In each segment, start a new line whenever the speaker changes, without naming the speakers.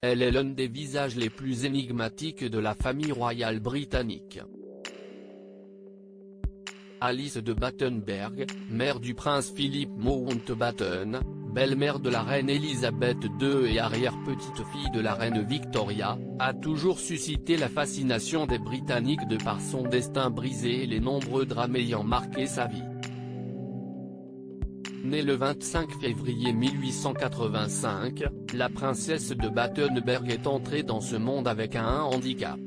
elle est l'un des visages les plus énigmatiques de la famille royale britannique. Alice de Battenberg, mère du prince Philip Mountbatten, belle-mère de la reine Elisabeth II et arrière-petite-fille de la reine Victoria, a toujours suscité la fascination des Britanniques de par son destin brisé et les nombreux drames ayant marqué sa vie. Née le 25 février 1885, la princesse de Battenberg est entrée dans ce monde avec un handicap.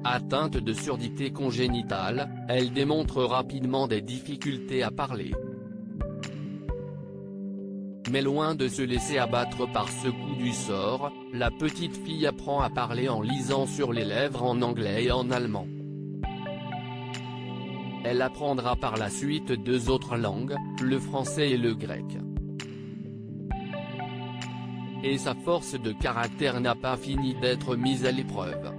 Atteinte de surdité congénitale, elle démontre rapidement des difficultés à parler. Mais loin de se laisser abattre par ce coup du sort, la petite fille apprend à parler en lisant sur les lèvres en anglais et en allemand. Elle apprendra par la suite 2 autres langues, le français et le grec. Et sa force de caractère n'a pas fini d'être mise à l'épreuve.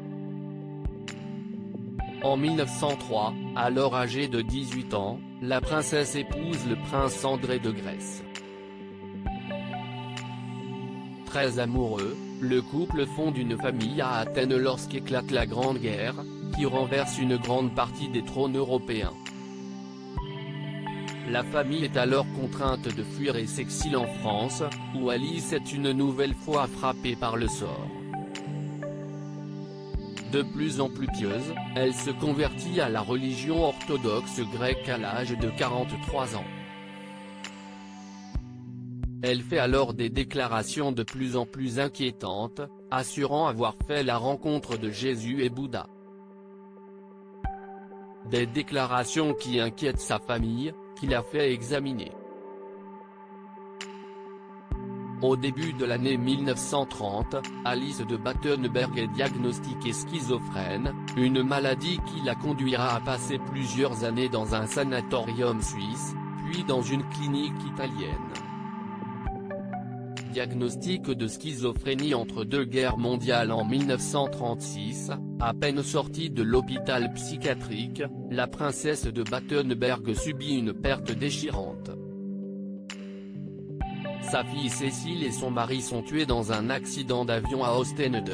En 1903, alors âgée de 18 ans, la princesse épouse le prince André de Grèce. Très amoureux, le couple fonde une famille à Athènes lorsqu'éclate la Grande Guerre, qui renverse une grande partie des trônes européens. La famille est alors contrainte de fuir et s'exile en France, où Alice est une nouvelle fois frappée par le sort. De plus en plus pieuse, elle se convertit à la religion orthodoxe grecque à l'âge de 43 ans. Elle fait alors des déclarations de plus en plus inquiétantes, assurant avoir fait la rencontre de Jésus et Bouddha. Des déclarations qui inquiètent sa famille, qui l'a fait examiner. Au début de l'année 1930, Alice de Battenberg est diagnostiquée schizophrène, une maladie qui la conduira à passer plusieurs années dans un sanatorium suisse, puis dans une clinique italienne. Diagnostic de schizophrénie entre 2 guerres mondiales en 1936, à peine sortie de l'hôpital psychiatrique, la princesse de Battenberg subit une perte déchirante. Sa fille Cécile et son mari sont tués dans un accident d'avion à Ostende.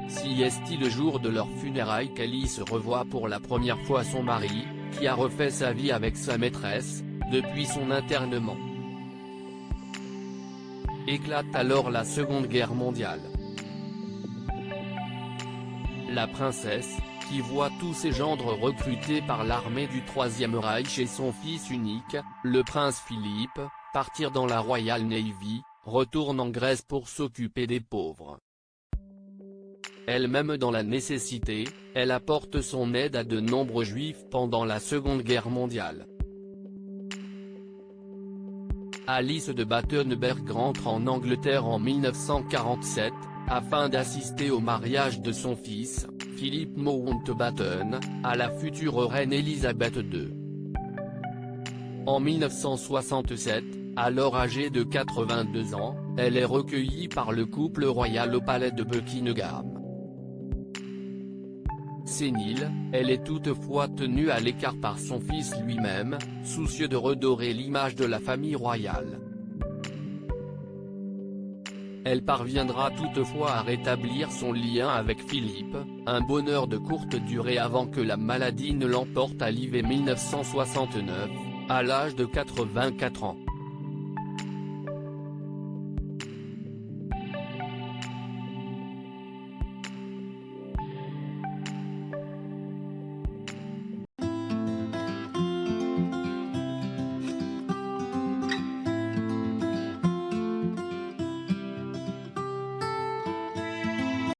Si est-il le jour de leur funérailles qu'Alice revoit pour la première fois son mari, qui a refait sa vie avec sa maîtresse, depuis son internement. Éclate alors la Seconde Guerre mondiale. La princesse, qui voit tous ses gendres recrutés par l'armée du Troisième Reich et son fils unique, le prince Philippe, partir dans la Royal Navy, retourne en Grèce pour s'occuper des pauvres. Elle-même dans la nécessité, elle apporte son aide à de nombreux juifs pendant la Seconde Guerre mondiale. Alice de Battenberg rentre en Angleterre en 1947, afin d'assister au mariage de son fils, Philip Mountbatten, à la future reine Elisabeth II. En 1967, alors âgée de 82 ans, elle est recueillie par le couple royal au palais de Buckingham. Sénile, elle est toutefois tenue à l'écart par son fils lui-même, soucieux de redorer l'image de la famille royale. Elle parviendra toutefois à rétablir son lien avec Philippe, un bonheur de courte durée avant que la maladie ne l'emporte à l'hiver 1969, à l'âge de 84 ans.